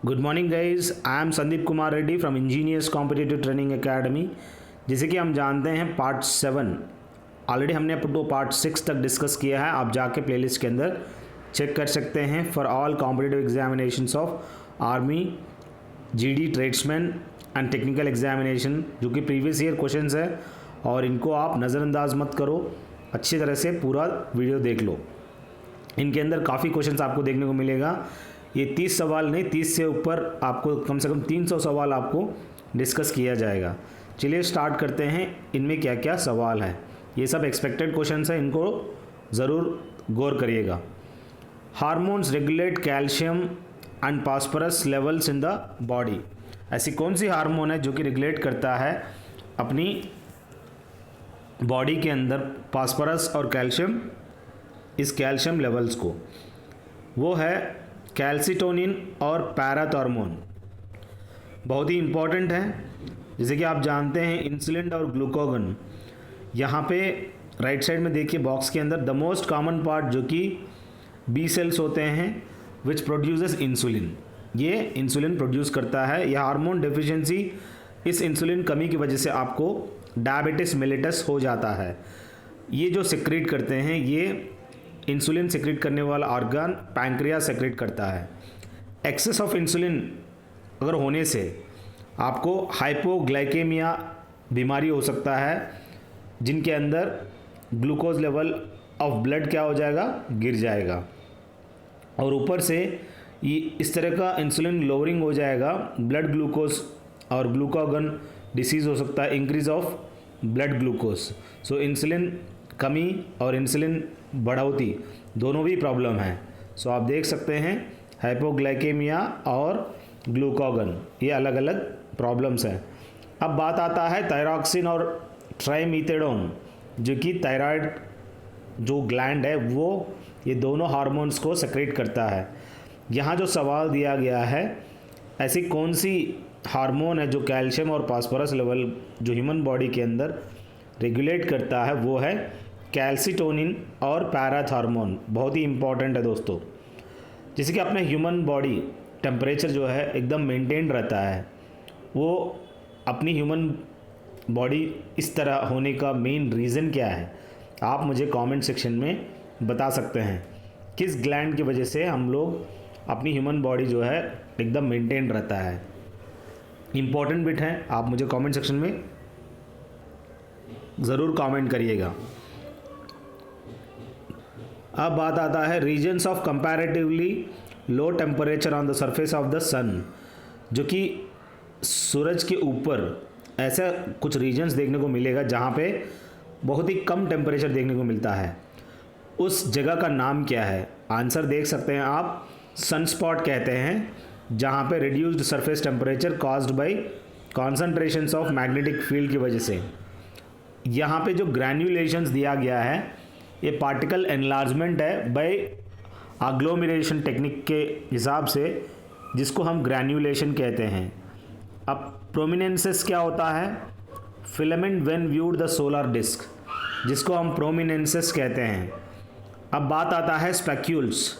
Good morning guys, I am Sandeep Kumar Reddy from engineers competitive training academy. जैसे कि हम जानते हैं पार्ट 7 ऑलरेडी हमने अप टू पार्ट 6 तक डिस्कस किया है। आप जाके प्लेलिस्ट के अंदर चेक कर सकते हैं for all competitive examinations of army, GD, tradesman and technical examination, जो कि प्रीवियस ईयर क्वेश्चंस है और इनको आप नज़रअंदाज मत करो, अच्छी तरह से पूरा वीडियो देख लो। इनके अंदर काफ़ी क्वेश्चंस आपको देखने को मिलेगा। ये 30 सवाल नहीं, 30 से ऊपर आपको कम से कम 300 सवाल आपको डिस्कस किया जाएगा। चलिए स्टार्ट करते हैं, इनमें क्या क्या सवाल है। ये सब एक्सपेक्टेड क्वेश्चंस हैं, इनको ज़रूर गौर करिएगा। Hormones regulate calcium and phosphorus levels in the body. ऐसी कौन सी हार्मोन है जो कि रेगुलेट करता है अपनी बॉडी के अंदर फास्फोरस और कैल्शियम, इस कैल्शियम लेवल्स को? वो है कैल्सिटोनिन और पैराथॉर्मोन। बहुत ही इम्पॉर्टेंट है। जैसे कि आप जानते हैं इंसुलिन और ग्लूकोगन, यहाँ पे राइट साइड में देखिए बॉक्स के अंदर द मोस्ट कॉमन पार्ट जो कि बी सेल्स होते हैं विच प्रोड्यूसेस इंसुलिन। ये इंसुलिन प्रोड्यूस करता है। यह हार्मोन डेफिशिएंसी, इस इंसुलिन कमी की वजह से आपको डायबिटिस मेलिटस हो जाता है। ये जो सेक्रेट करते हैं, ये इंसुलिन सेक्रेट करने वाला ऑर्गन पैंक्रियास सेक्रेट करता है। एक्सेस ऑफ इंसुलिन अगर होने से आपको हाइपोग्लाइकेमिया बीमारी हो सकता है, जिनके अंदर ग्लूकोज लेवल ऑफ ब्लड क्या हो जाएगा, गिर जाएगा। और ऊपर से ये इस तरह का इंसुलिन लोअरिंग हो जाएगा, ब्लड ग्लूकोज और ग्लूकागन डिसीज़ हो सकता है, increase of blood glucose. So insulin कमी और इंसुलिन बढ़ोतरी दोनों भी प्रॉब्लम है। सो आप देख सकते हैं हाइपोग्लाइकेमिया और ग्लूकागन, ये अलग अलग प्रॉब्लम्स हैं। अब बात आता है थायरॉक्सिन और ट्राइमीथेडोन, जो कि थायराइड जो ग्लैंड है वो ये दोनों हार्मोन्स को सेक्रेट करता है। यहाँ जो सवाल दिया गया है, ऐसी कौन सी हार्मोन है जो कैल्शियम और फास्फोरस लेवल जो ह्यूमन बॉडी के अंदर रेगुलेट करता है, वो है कैल्सिटोनिन और पैराथॉर्मोन। बहुत ही इंपॉर्टेंट है दोस्तों। जैसे कि अपने ह्यूमन बॉडी टेम्परेचर जो है एकदम मेंटेन रहता है, वो अपनी ह्यूमन बॉडी इस तरह होने का मेन रीज़न क्या है, आप मुझे कमेंट सेक्शन में बता सकते हैं। किस ग्लैंड की वजह से हम लोग अपनी ह्यूमन बॉडी जो है एकदम मेंटेन रहता है? इम्पॉर्टेंट बिट है, आप मुझे कमेंट सेक्शन में ज़रूर कमेंट करिएगा। अब बात आता है reasons of comparatively low temperature on the surface of the sun, जो कि सूरज के ऊपर ऐसा कुछ रीजन्स देखने को मिलेगा जहाँ पे बहुत ही कम टेम्परेचर देखने को मिलता है। उस जगह का नाम क्या है? आंसर देख सकते हैं आप, सनस्पॉट कहते हैं, जहाँ पे reduced surface temperature caused by concentrations of magnetic field की वजह से। यहाँ पे जो ग्रैन्युलेशंस दिया गया है, ये पार्टिकल एनलार्जमेंट है बाय एग्लोमेरेशन टेक्निक के हिसाब से, जिसको हम ग्रैन्युलेशन कहते हैं। अब प्रोमिनेंसेस क्या होता है? Filament when viewed the solar disc, जिसको हम प्रोमिनेंसेस कहते हैं। अब बात आता है स्पेक्यूल्स।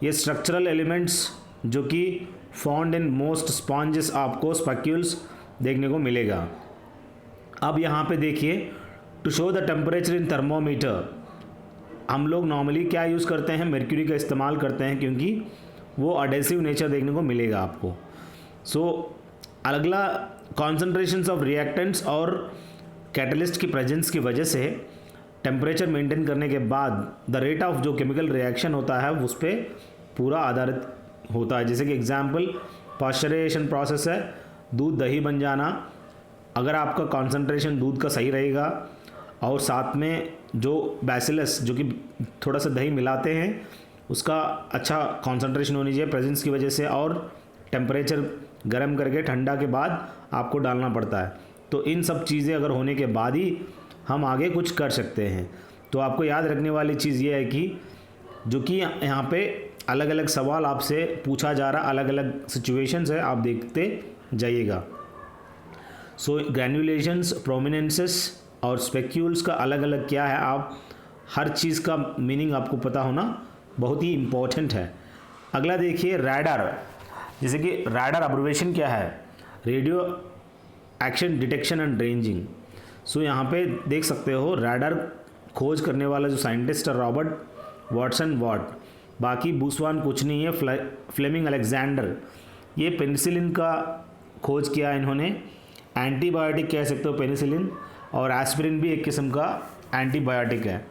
ये स्ट्रक्चरल एलिमेंट्स जो कि फाउंड इन मोस्ट स्पॉन्जेस, आपको स्पेक्यूल्स देखने को मिलेगा। अब यहाँ पे देखिए, to show the temperature in thermometer, हम लोग नॉर्मली क्या यूज़ करते हैं, मर्क्यूरी का इस्तेमाल करते हैं, क्योंकि वो अडेसिव नेचर देखने को मिलेगा आपको। सो अगला कॉन्सेंट्रेशंस ऑफ रिएक्टेंट्स और कैटलिस्ट की प्रेजेंस की वजह से टेम्परेचर मेंटेन करने के बाद द रेट ऑफ जो केमिकल रिएक्शन होता है उस पर पूरा आधारित होता है। जैसे कि एग्जाम्पल पाश्चराइजेशन प्रोसेस है, दूध दही बन जाना। अगर आपका कॉन्सेंट्रेशन दूध का सही रहेगा और साथ में जो बैसिलस जो कि थोड़ा सा दही मिलाते हैं उसका अच्छा कॉन्सेंट्रेशन होनी चाहिए प्रेजेंस की वजह से, और टेम्परेचर गर्म करके ठंडा के बाद आपको डालना पड़ता है। तो इन सब चीज़ें अगर होने के बाद ही हम आगे कुछ कर सकते हैं। तो आपको याद रखने वाली चीज़ ये है कि जो कि यहाँ पे अलग अलग सवाल आपसे पूछा जा रहा, अलग अलग सिचुएशंस है, आप देखते जाइएगा। सो ग्रैन्युलेशंस, प्रोमिनेंसेस और स्पेक्यूल्स का अलग अलग क्या है, आप हर चीज़ का मीनिंग आपको पता होना बहुत ही इम्पोर्टेंट है। अगला देखिए रैडार। जैसे कि रैडर अब्रिविएशन क्या है, radio action detection and ranging. So यहाँ पे देख सकते हो रैडर खोज करने वाला जो साइंटिस्ट है रॉबर्ट वाटसन वॉट, बाकी बुसवान कुछ नहीं है, फ्लेमिंग अलेक्जेंडर, ये पेनिसिलिन का खोज किया इन्होंने। एंटीबायोटिक कह सकते हो पेनिसिलिन, और एस्पिरिन भी एक किस्म का एंटीबायोटिक है।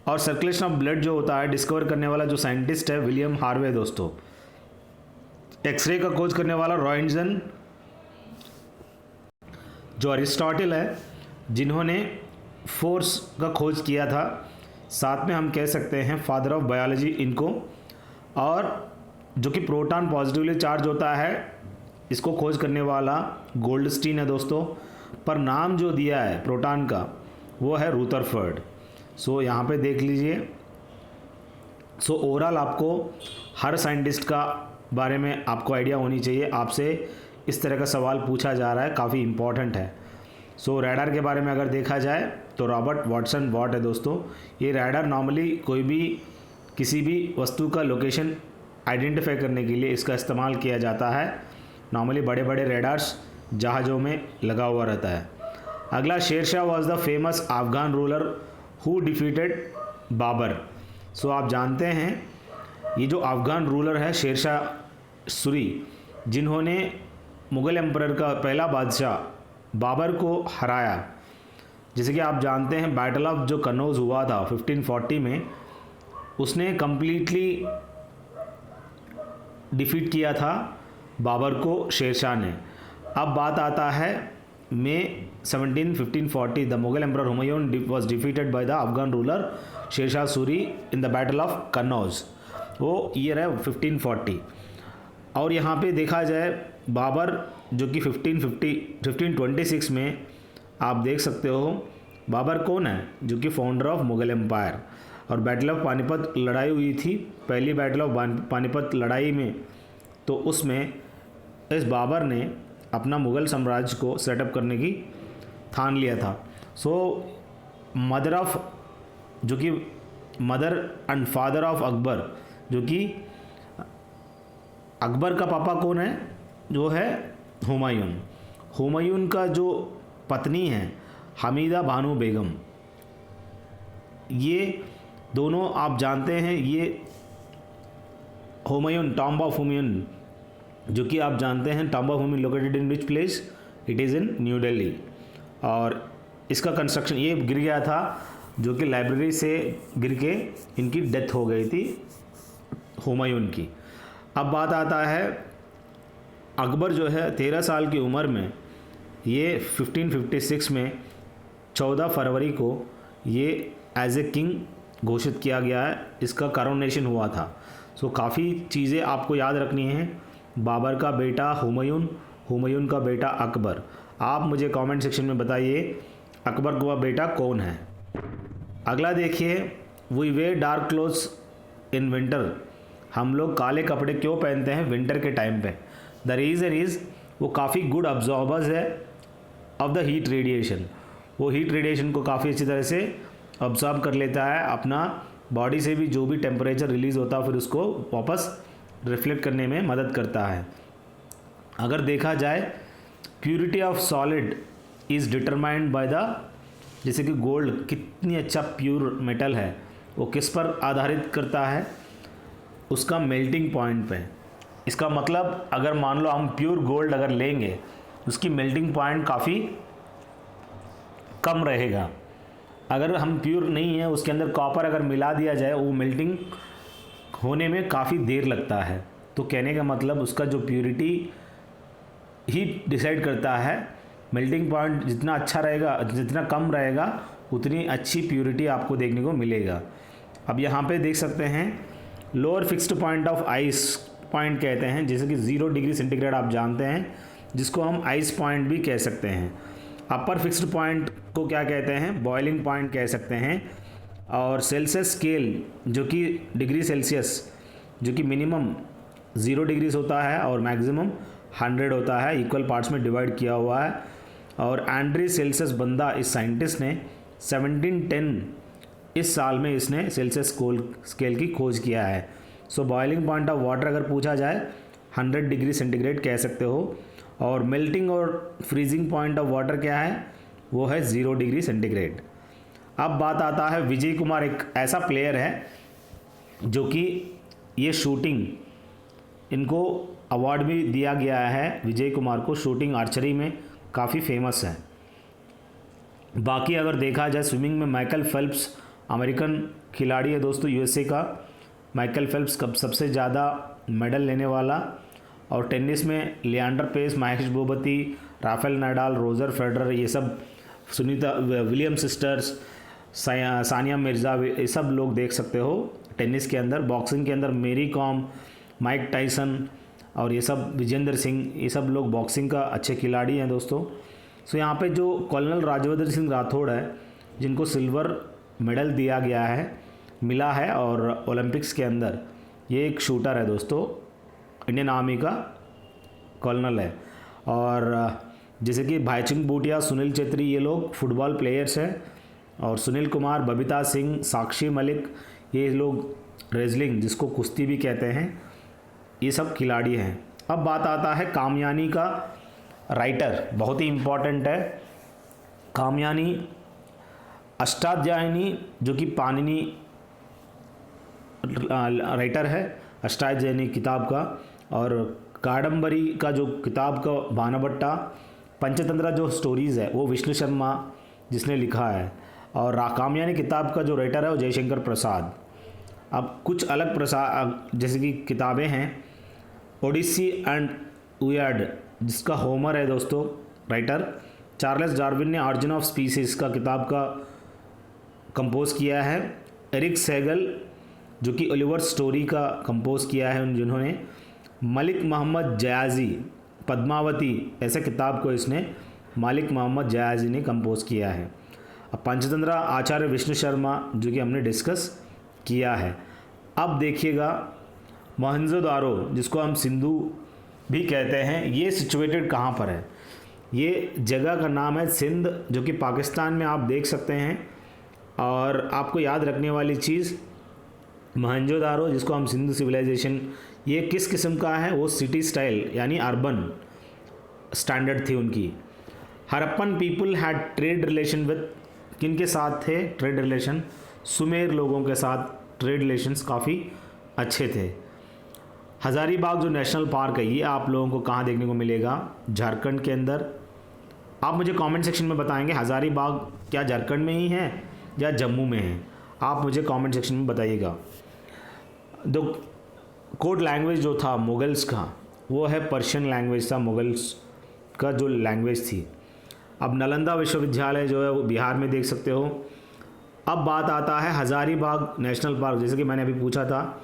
और सर्कुलेशन ऑफ ब्लड जो होता है डिस्कवर करने वाला जो साइंटिस्ट है विलियम हार्वे दोस्तों। एक्सरे का खोज करने वाला रॉइंजन, जो अरिस्टोटल है जिन्होंने फोर्स का खोज किया था, साथ में हम कह सकते हैं फादर ऑफ बायोलॉजी इनको। और जो कि प्रोटॉन पॉजिटिवली चार्ज होता है इसको खोज करने वाला गोल्डस्टीन है दोस्तों, पर नाम जो दिया है प्रोटॉन का वो है रूदरफोर्ड। सो यहाँ पे देख लीजिए। सो ओवरऑल आपको हर साइंटिस्ट का बारे में आपको आइडिया होनी चाहिए। आपसे इस तरह का सवाल पूछा जा रहा है, काफ़ी इम्पॉर्टेंट है। सो रैडर के बारे में अगर देखा जाए तो रॉबर्ट वाटसन वॉट है दोस्तों। ये रैडर नॉर्मली कोई भी किसी भी वस्तु का लोकेशन आइडेंटिफाई करने के लिए इसका इस्तेमाल किया जाता है। नॉर्मली बड़े बड़े रैडर्स जहाज़ों में लगा हुआ रहता है। अगला, Shershah was the famous Afghan ruler who defeated Babur. So आप जानते हैं ये जो अफगान रूलर है शेरशाह सूरी, जिन्होंने मुग़ल एम्परर का पहला बादशाह बाबर को हराया। जैसे कि आप जानते हैं बैटल ऑफ जो कन्नौज हुआ था 1540 में, उसने कम्प्लीटली डिफीट किया था बाबर को शेरशाह ने। अब बात आता है May 17 1540 the Mughal emperor Humayun was defeated by the Afghan ruler Sher Shah Suri in the battle of Kannauj. वो ईयर है 1540। और यहाँ पे देखा जाए बाबर जो कि 1526 में आप देख सकते हो बाबर कौन है, जो कि फाउंडर ऑफ मुग़ल एम्पायर। और बैटल ऑफ पानीपत लड़ाई हुई थी, पहली बैटल ऑफ पानीपत लड़ाई में, तो उसमें इस बाबर ने अपना मुग़ल साम्राज्य को सेटअप करने की ठान लिया था। सो मदर ऑफ जो कि mother and father of Akbar, जो कि अकबर का पापा कौन है, जो है हुमायूं। हुमायूं का जो पत्नी है हमीदा बानो बेगम, ये दोनों आप जानते हैं। ये हुमायूं, टॉम्ब ऑफ हुमायूं, जो कि आप जानते हैं tomb of Humayun located in which place, it is in new Delhi. और इसका कंस्ट्रक्शन ये गिर गया था, जो कि लाइब्रेरी से गिर के इनकी डेथ हो गई थी हुमायूं की। अब बात आता है अकबर जो है 13 साल की उम्र में, ये 1556 में 14 फरवरी को ये एज ए किंग घोषित किया गया है, इसका करोनेशन हुआ था। सो काफ़ी चीज़ें आपको याद रखनी हैं। बाबर का बेटा हुमायूं, हुमायूं का बेटा अकबर। आप मुझे कमेंट सेक्शन में बताइए अकबर का बेटा कौन है। अगला देखिए, we wear dark clothes in winter. हम लोग काले कपड़े क्यों पहनते हैं विंटर के टाइम पे? द रीज़न इज़ वो काफ़ी गुड अब्जॉर्बर्स है ऑफ द हीट रेडिएशन। वो हीट रेडिएशन को काफ़ी अच्छी तरह से अब्जॉर्ब कर लेता है, अपना बॉडी से भी जो भी टेम्परेचर रिलीज़ होता है फिर उसको वापस रिफ्लेक्ट करने में मदद करता है। अगर देखा जाए purity of solid is determined by the, जैसे कि गोल्ड कितनी अच्छा प्योर मेटल है, वो किस पर आधारित करता है, उसका मेल्टिंग पॉइंट पे। इसका मतलब अगर मान लो हम प्योर गोल्ड अगर लेंगे, उसकी मेल्टिंग पॉइंट काफ़ी कम रहेगा। अगर हम प्योर नहीं है, उसके अंदर कॉपर अगर मिला दिया जाए, वो मेल्टिंग होने में काफ़ी देर लगता है। तो कहने का मतलब उसका जो प्योरिटी ही डिसाइड करता है। मेल्टिंग पॉइंट जितना अच्छा रहेगा, जितना कम रहेगा, उतनी अच्छी प्योरिटी आपको देखने को मिलेगा। अब यहाँ पे देख सकते हैं lower fixed point of ice point कहते हैं, जैसे कि 0 डिग्री सेंटीग्रेड आप जानते हैं, जिसको हम आइस पॉइंट भी कह सकते हैं। अपर फिक्स्ड पॉइंट को क्या कहते हैं, बॉइलिंग पॉइंट कह सकते हैं। और सेल्सियस स्केल जो कि डिग्री सेल्सियस, जो कि मिनिमम 0 डिग्रीज होता है और मैक्सिमम 100 होता है, इक्वल पार्ट्स में डिवाइड किया हुआ है। और एंड्री सेल्सियस बंदा इस साइंटिस्ट ने 1710 इस साल में इसने सेल्सियस स्केल की खोज किया है। सो बॉइलिंग पॉइंट ऑफ वाटर अगर पूछा जाए 100 डिग्री सेंटीग्रेड कह सकते हो। और मेल्टिंग और फ्रीजिंग पॉइंट ऑफ वाटर क्या है, वो है 0 डिग्री सेंटीग्रेड। अब बात आता है विजय कुमार, एक ऐसा प्लेयर है जो कि ये शूटिंग, इनको अवार्ड भी दिया गया है विजय कुमार को, शूटिंग आर्चरी में काफ़ी फेमस है। बाकी अगर देखा जाए स्विमिंग में माइकल फेल्प्स अमेरिकन खिलाड़ी है दोस्तों, यूएसए का। माइकल फेल्प्स कब सबसे ज़्यादा मेडल लेने वाला। और टेनिस में Leander Paes, Mahesh Bhupathi, Rafael Nadal, Roger Federer, ये सब, सुनीता विलियम सिस्टर्स, सानिया मिर्ज़ा, ये सब लोग देख सकते हो टेनिस के अंदर। बॉक्सिंग के अंदर मेरी कॉम, माइक टाइसन और ये सब, विजेंद्र सिंह, ये सब लोग बॉक्सिंग का अच्छे खिलाड़ी हैं दोस्तों। सो यहाँ पे जो कर्नल राज्यवर्धन सिंह राठौड़ है, जिनको सिल्वर मेडल दिया गया है, मिला है और ओलंपिक्स के अंदर, ये एक शूटर है दोस्तों, इंडियन आर्मी का कर्नल है। और जैसे कि भाईचुंग भूटिया, सुनील छेत्री, ये लोग फुटबॉल प्लेयर्स हैं। और सुनील कुमार, बबीता सिंह, साक्षी मलिक, ये लोग रेसलिंग, जिसको कुश्ती भी कहते हैं, ये सब खिलाड़ी हैं। अब बात आता है कामयानी का, राइटर बहुत ही इम्पॉर्टेंट है। कामयानी अष्टाध्यायिनी, जो कि पाणिनि राइटर है अष्टाध्यायिनी किताब का। और कादम्बरी का जो किताब का बाणभट्टा, पंचतंत्र जो स्टोरीज़ है वो विष्णु शर्मा जिसने लिखा है। और कामयानी किताब का जो राइटर है वो जयशंकर प्रसाद। अब कुछ अलग प्रसाद जैसे कि किताबें हैं, ओडिसी एंड उयाड, जिसका होमर है दोस्तों राइटर। चार्ल्स डार्विन ने ऑरिजिन ऑफ स्पीसीज का किताब का कंपोज किया है। एरिक सेगल, जो कि ओलिवर स्टोरी का कंपोज किया है जिन्होंने। मलिक मोहम्मद जयाजी, पद्मावती, ऐसे किताब को इसने मलिक मोहम्मद जयाजी ने कंपोज किया है। अब पंचतंत्र आचार्य विष्णु शर्मा, जो कि हमने डिस्कस किया है। अब देखिएगा मोहनजोदारो, जिसको हम सिंधु भी कहते हैं, ये सिचुएटेड कहाँ पर है। ये जगह का नाम है सिंध, जो कि पाकिस्तान में आप देख सकते हैं। और आपको याद रखने वाली चीज़, मोहनजोदारो जिसको हम सिंधु सिविलाइजेशन, ये किस किस्म का है, वो सिटी स्टाइल यानी अर्बन स्टैंडर्ड थी उनकी। Harappan people had trade relation with, किन के साथ थे ट्रेड रिलेशन, सुमेर लोगों के साथ ट्रेड रिलेशंस काफ़ी अच्छे थे। हज़ारीबाग जो नेशनल पार्क है, ये आप लोगों को कहाँ देखने को मिलेगा, झारखंड के अंदर। आप मुझे कमेंट सेक्शन में बताएंगे हज़ारीबाग क्या झारखंड में ही है या जम्मू में है, आप मुझे कमेंट सेक्शन में बताइएगा। दो कोड लैंग्वेज जो था मुगल्स का, वो है पर्शियन लैंग्वेज था, मुगल्स का जो लैंग्वेज थी। अब नालंदा विश्वविद्यालय जो है वो बिहार में देख सकते हो। अब बात आता है हज़ारीबाग नेशनल पार्क, जैसे कि मैंने अभी पूछा था,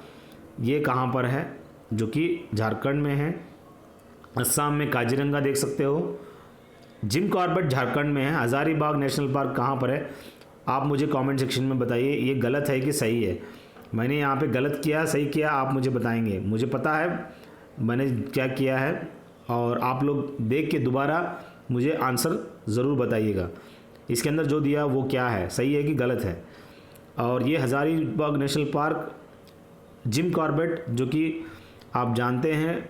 ये कहाँ पर है, जो कि झारखंड में है। असम में काजीरंगा देख सकते हो। जिम कॉर्बेट झारखंड में है। हज़ारीबाग नेशनल पार्क कहाँ पर है, आप मुझे कमेंट सेक्शन में बताइए, ये गलत है कि सही है। मैंने यहाँ पे गलत किया सही किया आप मुझे बताएंगे, मुझे पता है मैंने क्या किया है। और आप लोग देख के दोबारा मुझे आंसर ज़रूर बताइएगा, इसके अंदर जो दिया वो क्या है, सही है कि गलत है। और ये Hazaribagh national park, Jim Corbett, जो कि आप जानते हैं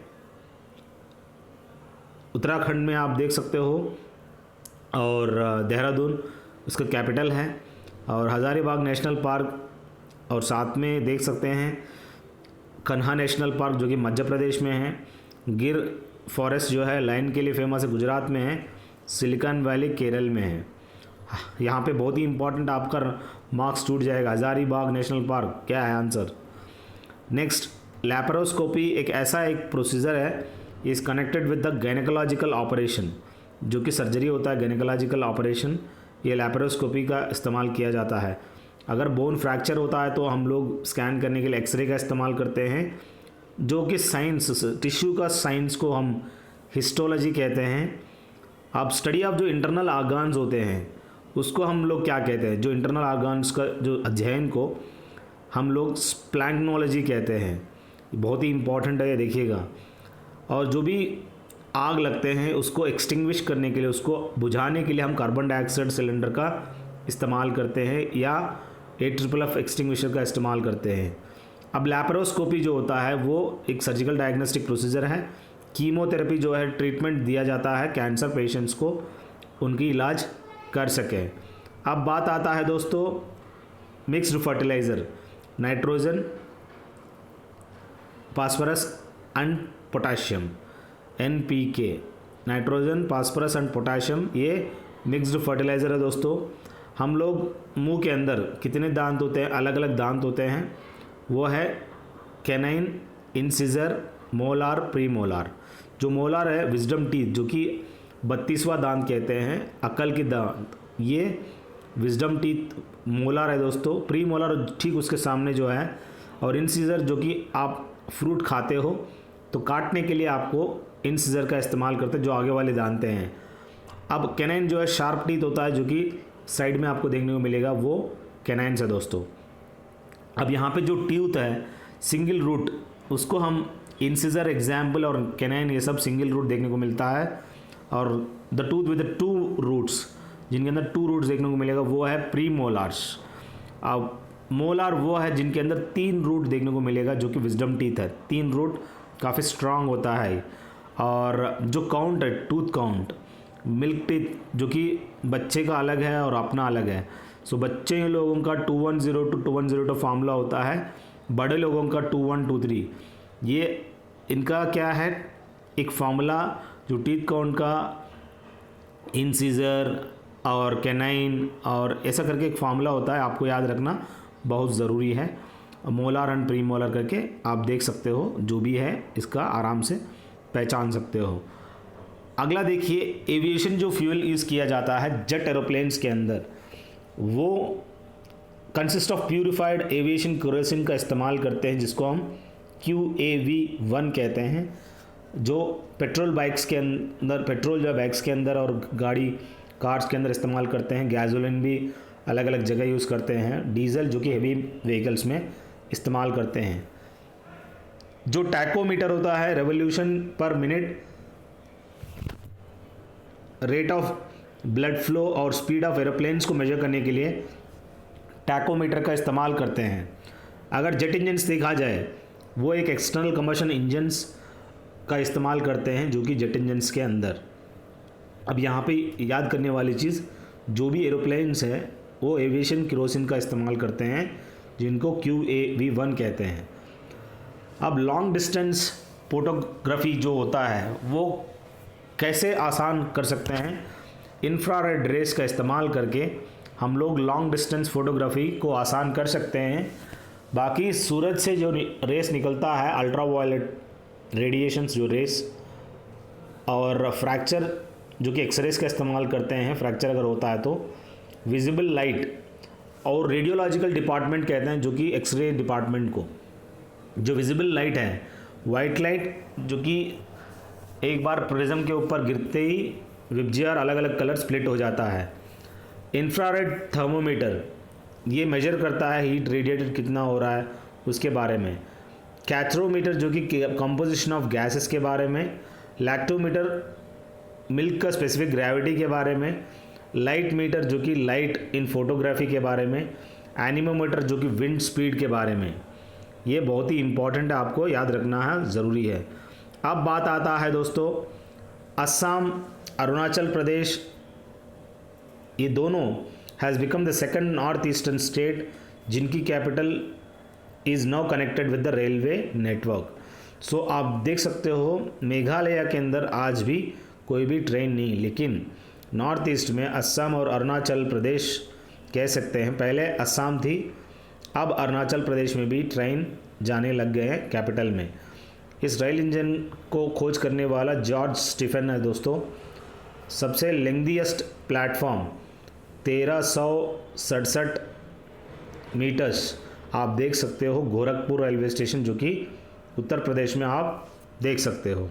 उत्तराखंड में आप देख सकते हो, और देहरादून उसका कैपिटल है। और हज़ारीबाग नेशनल पार्क, और साथ में देख सकते हैं कन्हा नेशनल पार्क, जो कि मध्य प्रदेश में है। गिर फॉरेस्ट जो है लाइन के लिए फेमस है, गुजरात में है। सिलिकॉन वैली केरल में है। यहाँ पे बहुत ही इंपॉर्टेंट आपका मार्क्स टूट जाएगा। हज़ारीबाग नेशनल पार्क क्या है आंसर। नेक्स्ट, लैप्रोस्कोपी एक ऐसा एक प्रोसीजर है, is connected with the gynaecological operation, जो कि सर्जरी होता है गायनेकोलॉजिकल ऑपरेशन, ये लैप्रोस्कोपी का इस्तेमाल किया जाता है। अगर बोन फ्रैक्चर होता है तो हम लोग स्कैन करने के लिए एक्सरे का इस्तेमाल करते हैं, जो कि साइंस टिश्यू का साइंस को हम हिस्टोलॉजी कहते हैं। अब स्टडी ऑफ जो इंटरनल ऑर्गन्स होते हैं उसको हम लोग क्या कहते हैं, जो इंटरनल ऑर्गन्स का जो अध्ययन को हम लोग स्प्लैंक्नोलॉजी कहते हैं। बहुत ही इंपॉर्टेंट है ये, देखिएगा। और जो भी आग लगते हैं उसको एक्सटिंग्विश करने के लिए, उसको बुझाने के लिए हम कार्बन डाइऑक्साइड सिलेंडर का इस्तेमाल करते हैं या AFFF एक्सटिंग्विशर का इस्तेमाल करते हैं। अब लैप्रोस्कोपी जो होता है वो एक सर्जिकल डायग्नोस्टिक प्रोसीजर है। कीमोथेरेपी जो है ट्रीटमेंट दिया जाता है कैंसर पेशेंट्स को, उनकी इलाज कर सकें। अब बात आता है दोस्तों mixed fertiliser, nitrogen, phosphorus and potassium, NPK, nitrogen, phosphorus and potassium, ये मिक्स्ड फर्टिलाइज़र है दोस्तों। हम लोग मुंह के अंदर कितने दांत होते हैं, अलग अलग दांत होते हैं, वो है कैनाइन, इंसिजर, मोलार, प्रीमोलार। जो मोलार है विजडम टीथ, जो कि 32वां दांत कहते हैं, अक्ल के दांत, ये विजडम टीथ मोलार है दोस्तों। प्रीमोलार ठीक उसके सामने जो है, और इंसिजर जो कि आप फ्रूट खाते हो तो काटने के लिए आपको इंसिजर का इस्तेमाल करते हैं, जो आगे वाले दांत हैं। अब कैनाइन जो है शार्प टीथ होता है, जो कि साइड में आपको देखने को मिलेगा, वो कैनाइन्स है दोस्तों। अब यहाँ पे जो टीथ है सिंगल रूट, उसको हम इंसिजर एग्जाम्पल और कैनाइन ये सब सिंगल रूट देखने को मिलता है। और द टूथ विद 2 रूट्स, जिनके अंदर 2 रूट्स देखने को मिलेगा, वो है प्री मोलार्स। अब मोलार वो है जिनके अंदर 3 रूट देखने को मिलेगा, जो कि विजडम टीथ है। 3 रूट काफ़ी स्ट्रांग होता है। और जो काउंट है टूथ काउंट, मिल्क टीथ जो कि बच्चे का अलग है और अपना अलग है। सो बच्चे लोगों का 2102 2102 फार्मूला होता है, बड़े लोगों का 2123। ये इनका क्या है, एक फार्मूला जो टीथ काउंट का, इंसिजर और कैनाइन और ऐसा करके एक फार्मूला होता है, आपको याद रखना बहुत ज़रूरी है। मोलार एंड प्री मोलार करके आप देख सकते हो, जो भी है इसका आराम से पहचान सकते हो। अगला देखिए, एविएशन जो फ्यूल यूज़ किया जाता है जेट एरोप्लेन्स के अंदर, वो consist of purified aviation kerosene का इस्तेमाल करते हैं, जिसको हम QAV1 कहते हैं। जो पेट्रोल बाइक्स के अंदर, पेट्रोल जो बाइक्स के अंदर और गाड़ी कार्स के अंदर इस्तेमाल करते हैं। गैसोलीन भी अलग अलग जगह यूज़ करते हैं। डीजल जो कि हेवी व्हीकल्स में इस्तेमाल करते हैं। जो टैकोमीटर होता है, रेवोल्यूशन पर minute, rate of blood flow और स्पीड ऑफ एरोप्लेन्स को मेजर करने के लिए टैकोमीटर का इस्तेमाल करते हैं। अगर जेट इंजन्स देखा जाए, वो एक एक्सटर्नल कंबशन इंजन्स का इस्तेमाल करते हैं, जो कि जेट इंजन्स के अंदर। अब यहाँ पे याद करने वाली चीज़, जो भी एरोप्लेन्स हैं वो एविएशन केरोसिन का इस्तेमाल करते हैं, जिनको QAV1 कहते हैं। अब लॉन्ग डिस्टेंस फोटोग्राफी जो होता है वो कैसे आसान कर सकते हैं, इंफ्रारेड रेस का इस्तेमाल करके हम लोग लॉन्ग डिस्टेंस फोटोग्राफी को आसान कर सकते हैं। बाकी सूरज से जो रेस निकलता है, अल्ट्रा वायलेट रेडिएशंस जो रेस, और फ्रैक्चर जो कि एक्सरेस का इस्तेमाल करते हैं, फ्रैक्चर अगर होता है तो, विजिबल लाइट और रेडियोलॉजिकल डिपार्टमेंट कहते हैं, जो कि एक्सरे डिपार्टमेंट को। जो विजिबल लाइट है, वाइट लाइट जो कि एक बार प्रिज्म के ऊपर गिरते ही विबजिआर अलग अलग कलर स्प्लिट हो जाता है। इंफ्रारेड थर्मोमीटर ये मेजर करता है हीट रेडिएटेड कितना हो रहा है उसके बारे में। कैथ्रोमीटर जो कि कंपोजिशन ऑफ गैसेस के बारे में। लैक्टोमीटर मिल्क का स्पेसिफिक ग्रेविटी के बारे में। लाइट मीटर जो कि लाइट इन फोटोग्राफी के बारे में। एनीमोमीटर जो कि विंड स्पीड के बारे में। ये बहुत ही इंपॉर्टेंट है, आपको याद रखना है, ज़रूरी है। अब बात आता है दोस्तों असम, अरुणाचल प्रदेश, ये दोनों has become the second north eastern state जिनकी capital is now connected with the railway network. So आप देख सकते हो मेघालय के अंदर आज भी कोई भी ट्रेन नहीं, लेकिन नॉर्थ ईस्ट में असम और अरुणाचल प्रदेश कह सकते हैं, पहले असम थी, अब अरुणाचल प्रदेश में भी ट्रेन जाने लग गए हैं कैपिटल में। इस रेल इंजन को खोज करने वाला जॉर्ज स्टीफन है दोस्तों। सबसे लेंथीएस्ट प्लेटफॉर्म 1367 मीटर्स आप देख सकते हो, गोरखपुर रेलवे स्टेशन जो कि उत्तर प्रदेश में आप देख सकते हो।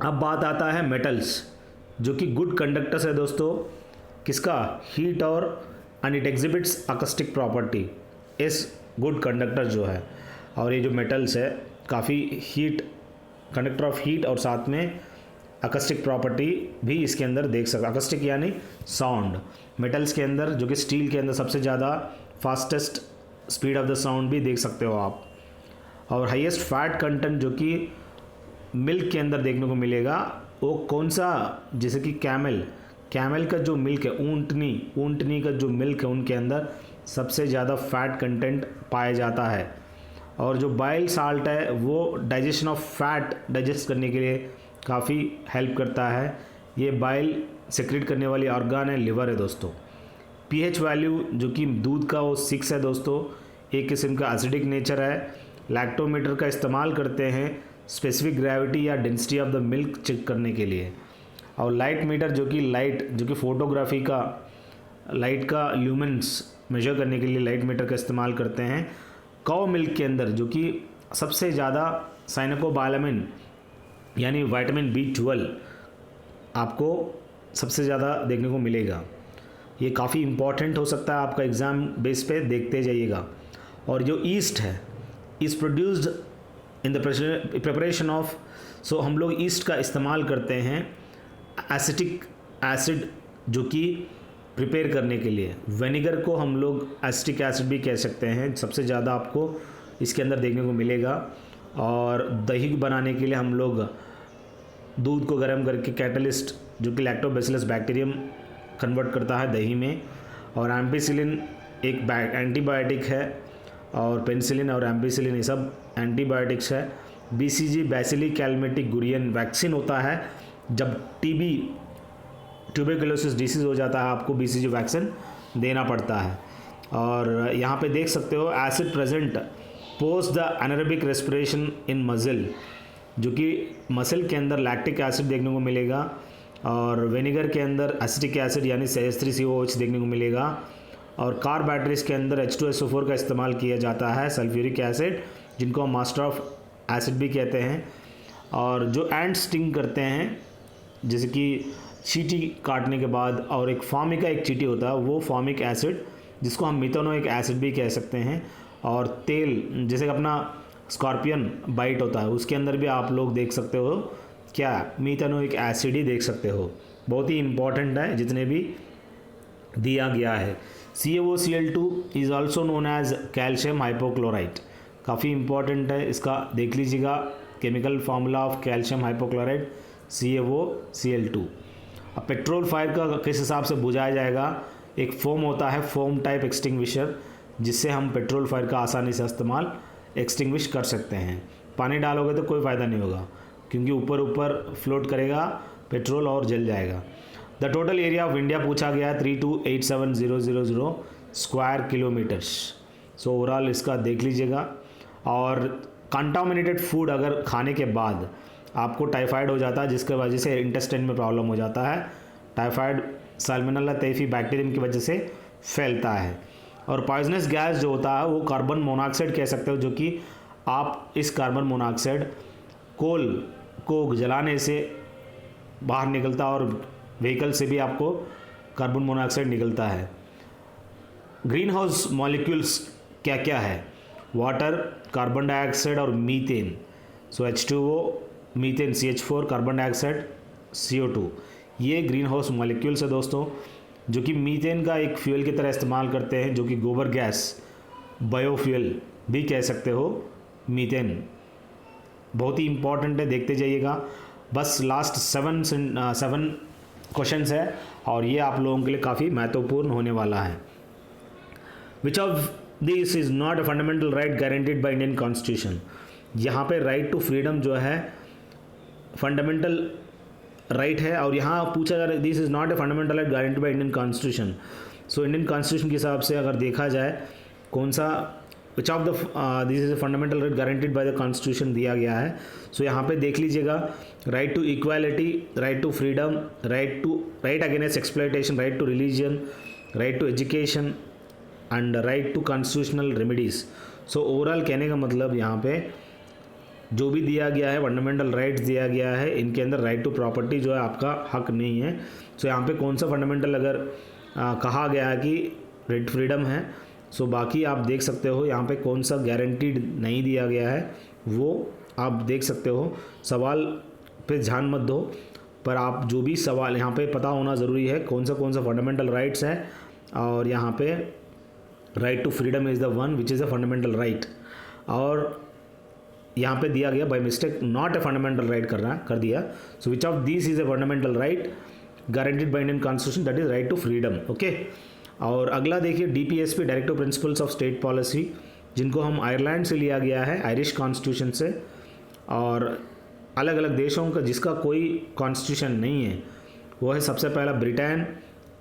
अब बात आता है मेटल्स जो कि गुड कंडक्टर्स है दोस्तों, किसका, हीट और एंड इट एग्जिबिट्स अकस्टिक प्रॉपर्टी इस गुड कंडक्टर जो है। और ये जो मेटल्स है काफ़ी हीट, कंडक्टर ऑफ हीट और साथ में अकस्टिक प्रॉपर्टी भी इसके अंदर देख सकते। अकस्टिक यानी साउंड। मेटल्स के अंदर जो कि स्टील के अंदर सबसे ज़्यादा fastest speed of the sound भी देख सकते हो आप। और हाईएस्ट फैट कंटेंट जो कि मिल्क के अंदर देखने को मिलेगा वो कौन सा, जैसे कि कैमल का जो मिल्क है, ऊँटनी का जो मिल्क है उनके अंदर सबसे ज़्यादा फैट कंटेंट पाया जाता है। और जो बाइल साल्ट है वो डाइजेशन ऑफ फैट डाइजेस्ट करने के लिए काफ़ी हेल्प करता है। ये बाइल सेक्रेट करने वाली ऑर्गन है लिवर है दोस्तों। पीएच वैल्यू जो कि दूध का वो 6 है दोस्तों, एक किस्म का एसिडिक नेचर है। लैक्टोमीटर का इस्तेमाल करते हैं स्पेसिफिक ग्रेविटी या density of the milk check करने के लिए। और लाइट मीटर जो कि फोटोग्राफी का लाइट का ल्यूमेंस मेजर करने के लिए लाइट मीटर का इस्तेमाल करते हैं। काउ मिल्क के अंदर जो कि सबसे ज़्यादा साइनोकोबालामिन यानी विटामिन B12 आपको सबसे ज़्यादा देखने को मिलेगा। ये काफ़ी इम्पॉर्टेंट हो सकता है आपका एग्ज़ाम बेस पे, देखते जाइएगा। और जो ईस्ट है, is produced in the preparation of, so हम लोग ईस्ट का इस्तेमाल करते हैं एसिटिक एसिड जो कि प्रिपेयर करने के लिए। विनेगर को हम लोग एसिटिक एसिड भी कह सकते हैं, सबसे ज़्यादा आपको इसके अंदर देखने को मिलेगा। और दही बनाने के लिए हम लोग दूध को गर्म करके कैटलिस्ट जो कि लैक्टोबैसिलस बैक्टीरियम कन्वर्ट करता है दही में। और एम्पिसिलिन एक एंटीबायोटिक है, और पेनिसिलिन और एम्पिसिलिन ये सब एंटीबायोटिक्स है। बीसीजी बैसिली कैलमेटिक गुरियन वैक्सीन होता है। जब टीबी ट्यूबरकुलोसिस डिसीज़ हो जाता है आपको बीसीजी वैक्सीन देना पड़ता है। और यहाँ पे देख सकते हो acid present post the anaerobic respiration in muscle, जो कि मसल के अंदर लैक्टिक एसिड देखने को मिलेगा। और विनेगर के अंदर एसिटिक एसिड यानी CH3COOH देखने को मिलेगा। और कार बैटरीज के अंदर H2SO4 का इस्तेमाल किया जाता है, सल्फ्यूरिक एसिड जिनको हम मास्टर ऑफ एसिड भी कहते हैं। और जो एंड स्टिंग करते हैं, जैसे कि चींटी काटने के बाद, और एक फॉर्मिका एक चींटी होता है वो फॉर्मिक एसिड जिसको हम मिथेनोइक एसिड भी कह सकते हैं। और तेल जैसे अपना स्कॉर्पियन बाइट होता है उसके अंदर भी आप लोग देख सकते हो क्या, मिथेनोइक एसिड ही देख सकते हो। बहुत ही इम्पॉर्टेंट है जितने भी दिया गया है। CaOCl2 is also known as calcium hypochloride, काफ़ी इम्पॉर्टेंट है, इसका देख लीजिएगा chemical formula of calcium hypochloride CaOCl2। अब पेट्रोल फायर का किस हिसाब से बुझाया जाएगा, एक फोम होता है, फोम टाइप एक्सटिंग्विशर, जिससे हम पेट्रोल फायर का आसानी से इस्तेमाल एक्सटिंग्विश कर सकते हैं। पानी डालोगे तो कोई फ़ायदा नहीं होगा क्योंकि ऊपर ऊपर फ्लोट करेगा पेट्रोल और जल जाएगा। The total area of India पूछा गया है 3287000 स्क्वायर किलोमीटर्स। सो ओवरऑल इसका देख लीजिएगा। और कंटामिनेटेड फूड अगर खाने के बाद आपको टाइफाइड हो जाता है जिसकी वजह से इंटेस्टाइन में प्रॉब्लम हो जाता है, टाइफाइड साल्मोनेला टाइफी बैक्टीरियम की वजह से फैलता है। और पॉइजनस गैस जो होता है वो कार्बन मोनोऑक्साइड कह सकते हो, जो कि आप इस कार्बन मोनोऑक्साइड कोल को जलाने से बाहर निकलता और व्हीकल से भी आपको कार्बन मोनोऑक्साइड निकलता है। ग्रीन हाउस मॉलिक्यूल्स क्या क्या है, वाटर, कार्बन डाइऑक्साइड और मीथेन। सो H2O, methane CH4, carbon dioxide CO2, ये ग्रीन हाउस मॉलिक्यूल्स है दोस्तों, जो कि मीथेन का एक फ्यूल की तरह इस्तेमाल करते हैं, जो कि गोबर गैस, बायोफ्यूल भी कह सकते हो मीथेन। बहुत ही इंपॉर्टेंट है, देखते जाइएगा। बस लास्ट 7 क्वेश्चंस है और ये आप लोगों के लिए काफ़ी महत्वपूर्ण होने वाला है। विच of this is not a fundamental right guaranteed by Indian constitution. यहाँ पे राइट टू फ्रीडम जो है फंडामेंटल राइट है, और यहाँ पूछा जा रहा है this is not a fundamental right guaranteed by Indian constitution. So Indian constitution के हिसाब से अगर देखा जाए कौन सा which of the this is a fundamental right guaranteed by the constitution दिया गया है। सो यहाँ पे देख लीजिएगा, right to equality, right to freedom, right against exploitation, right to religion, right to education and right to constitutional remedies. So overall कहने का मतलब यहाँ पे जो भी दिया गया है फंडामेंटल राइट्स दिया गया है, इनके अंदर राइट टू प्रॉपर्टी जो है आपका हक नहीं है। सो यहाँ पे कौन सा फंडामेंटल अगर कहा गया है कि राइट फ्रीडम है, सो बाकी आप देख सकते हो यहाँ पे कौन सा गारंटीड नहीं दिया गया है वो आप देख सकते हो। सवाल पे ध्यान मत दो, पर आप जो भी सवाल यहाँ पे पता होना ज़रूरी है कौन सा फंडामेंटल राइट्स है और यहाँ पे right to freedom is the one which is a fundamental right, और यहाँ पे दिया गया by mistake not a fundamental right कर दिया। So which of this is a fundamental right guaranteed by Indian constitution, that is right to freedom. Okay, और अगला देखिए DPSP directive principles of state policy, जिनको हम आयरलैंड से लिया गया है, आयरिश कॉन्स्टिट्यूशन से, और अलग अलग देशों का जिसका कोई कॉन्स्टिट्यूशन नहीं है वो है सबसे पहला Britain,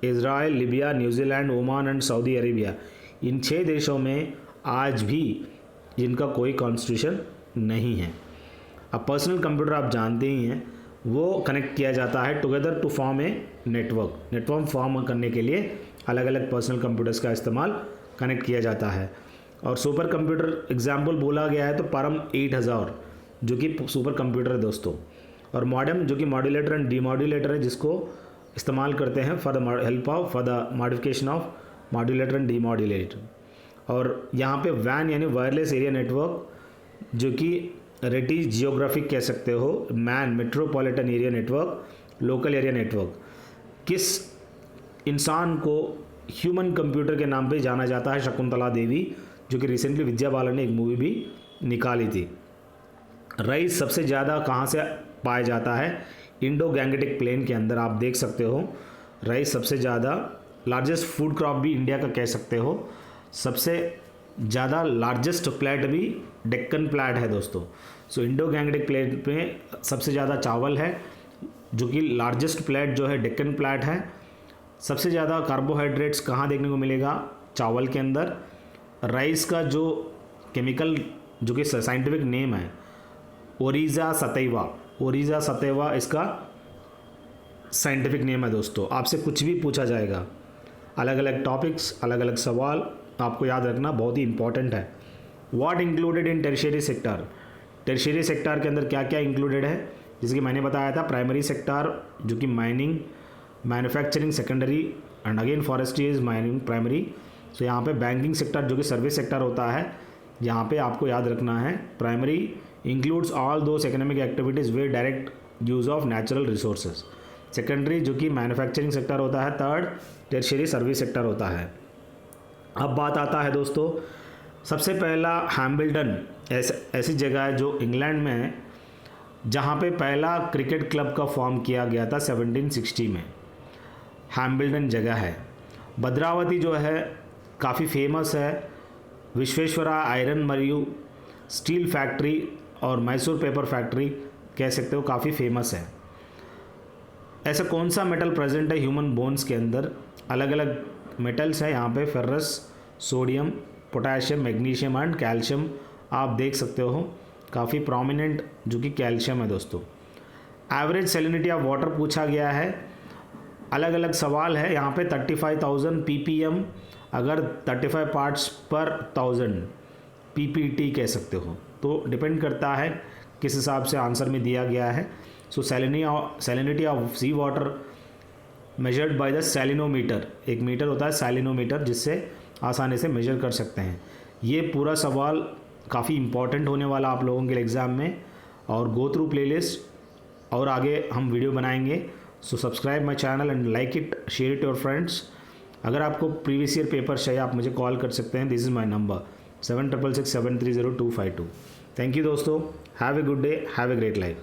Israel, Libya, New Zealand, Oman and Saudi Arabia. इन 6 देशों में आज भी जिनका कोई कॉन्स्टिट्यूशन नहीं है। अब पर्सनल कंप्यूटर आप जानते ही हैं, वो कनेक्ट किया जाता है together to form a network form करने के लिए अलग अलग पर्सनल कंप्यूटर्स का इस्तेमाल कनेक्ट किया जाता है। और सुपर कंप्यूटर एग्जाम्पल बोला गया है तो परम 8000 जो कि सुपर कंप्यूटर है दोस्तों, और मॉडेम जो कि मॉड्यूलेटर एंड डीमॉड्यूलेटर है, जिसको इस्तेमाल करते हैं for the help of for the modification of modulator and demodulator. और यहाँ पे वैन यानी वायरलेस एरिया नेटवर्क, जो कि रेटी जियोग्राफिक कह सकते हो, man metropolitan area network, local area network, किस इंसान को ह्यूमन कंप्यूटर के नाम पे जाना जाता है? शकुंतला देवी, जो कि रिसेंटली विद्या बालन ने एक मूवी भी निकाली थी। राइस सबसे ज़्यादा कहाँ से पाया जाता है? इंडो गैंगेटिक प्लेन के अंदर। आप देख सकते हो राइस सबसे ज़्यादा, लार्जेस्ट फूड क्रॉप भी इंडिया का कह सकते हो। सबसे ज़्यादा लार्जेस्ट प्लेट भी डेक्कन प्लेट है दोस्तों। सो इंडो गैंगेटिक प्लेट में सबसे ज़्यादा चावल है, जो कि लार्जेस्ट प्लेट जो है डेक्कन प्लेट है। सबसे ज़्यादा कार्बोहाइड्रेट्स कहाँ देखने को मिलेगा? चावल के अंदर। राइस का जो केमिकल जो कि साइंटिफिक नेम है ओरिजा सतैवा इसका साइंटिफिक नेम है दोस्तों। आपसे कुछ भी पूछा जाएगा, अलग अलग टॉपिक्स, अलग अलग सवाल आपको याद रखना बहुत ही इंपॉर्टेंट है। What included in tertiary sector? Tertiary sector के अंदर क्या क्या इंक्लूडेड है? जैसे कि मैंने बताया था, प्राइमरी सेक्टर जो कि mining, manufacturing secondary, and again forestry is mining primary. So यहाँ पे बैंकिंग सेक्टर जो कि सर्विस सेक्टर होता है, यहाँ पे आपको याद रखना है primary includes all those economic activities way direct use of natural resources. Secondary जो कि मैन्युफैक्चरिंग सेक्टर होता है। थर्ड टर्शियरी सर्विस सेक्टर होता है। अब बात आता है दोस्तों, सबसे पहला हैम्बल्डन ऐसी जगह है जो इंग्लैंड में है, जहाँ पे पहला क्रिकेट क्लब का फॉर्म किया गया था 1760 में। हैम्बल्डन जगह है। भद्रावती जो है काफ़ी फेमस है। विश्वेश्वरा आयरन मरियू स्टील फैक्ट्री और मैसूर पेपर फैक्ट्री कह सकते हो, काफ़ी फेमस है। ऐसा कौन सा मेटल प्रेजेंट है ह्यूमन बोन्स के अंदर? अलग अलग मेटल्स है यहाँ पे, ferrous, sodium, potassium, magnesium and calcium. आप देख सकते हो काफ़ी प्रोमिनेंट जो कि कैल्शियम है दोस्तों। एवरेज सैलिनिटी ऑफ वाटर पूछा गया है। अलग अलग सवाल है यहाँ पे। 35,000 ppm, अगर 35 पार्ट्स पर 1000 ppt कह सकते हो, तो डिपेंड करता है किस हिसाब से आंसर में दिया गया है। So salinity of sea water measured by the salinometer, एक मीटर होता है सैलिनोमीटर, जिससे आसानी से मेजर कर सकते हैं। ये पूरा सवाल काफ़ी इंपॉर्टेंट होने वाला आप लोगों के एग्ज़ाम में। और गो थ्रू प्लेलिस्ट और आगे हम वीडियो बनाएंगे। So subscribe my channel and like it, share it your friends. अगर आपको प्रीवियस ईयर पेपर चाहिए आप मुझे कॉल कर सकते हैं। This is my number 7666730252। Thank you दोस्तों। Have a good day, have a great life.